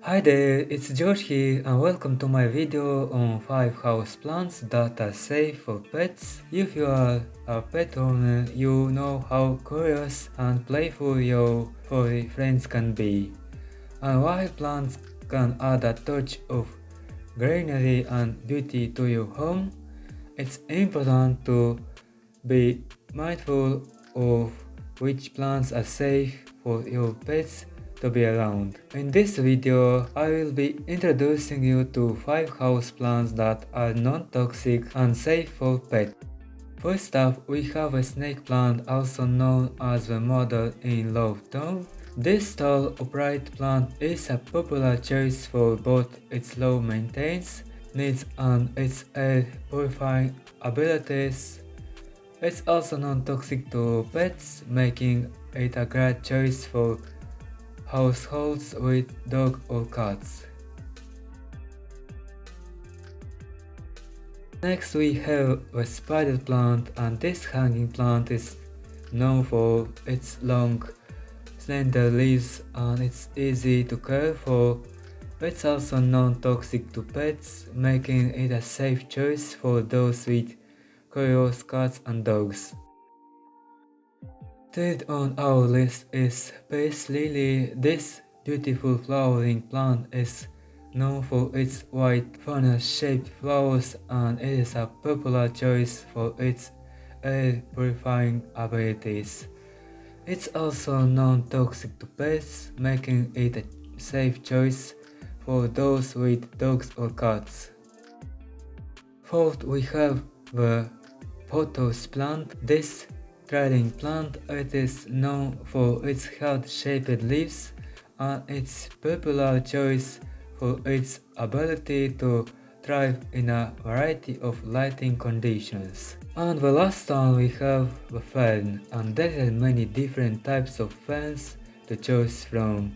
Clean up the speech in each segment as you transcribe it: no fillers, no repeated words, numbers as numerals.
Hi there, it's George here and welcome to my video on 5 houseplants that are safe for pets. If you are a pet owner, you know how curious and playful your furry friends can be. And while plants can add a touch of greenery and beauty to your home, it's important to be mindful of which plants are safe for your pets to be around. In this video, I will be introducing you to 5 houseplants that are non-toxic and safe for pets. First up, we have a snake plant, also known as the mother in love tone. This tall, upright plant is a popular choice for both its low maintenance needs and its air purifying abilities. It's also non-toxic to pets, making it a great choice for households with dogs or cats. Next we have a spider plant, and this hanging plant is known for its long, slender leaves and it's easy to care for. It's also non-toxic to pets, making it a safe choice for those with curious cats and dogs. Third on our list is Space Lily. This beautiful flowering plant is known for its white funnel-shaped flowers and it is a popular choice for its air purifying abilities. It's also non-toxic to pets, making it a safe choice for those with dogs or cats. Fourth, we have the pothos plant. This trailing plant, it is known for its heart-shaped leaves and its popular choice for its ability to thrive in a variety of lighting conditions. And the last one we have the fern, and there are many different types of ferns to choose from,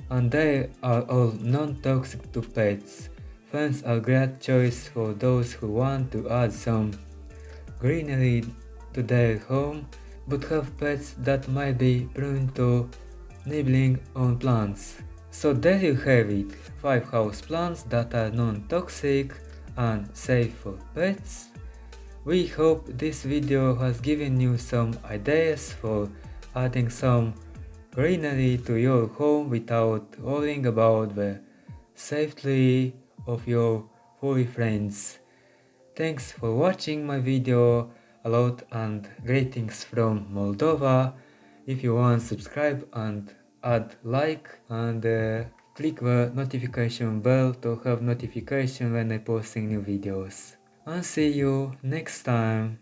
and they are all non-toxic to pets. Ferns are a great choice for those who want to add some greenery to their home but have pets that might be prone to nibbling on plants. So there you have it, 5 houseplants that are non-toxic and safe for pets. We hope this video has given you some ideas for adding some greenery to your home without worrying about the safety of your furry friends. Thanks for watching my video a lot and greetings from Moldova. If you want, subscribe and add like and click the notification bell to have notification when I posting new videos. And see you next time.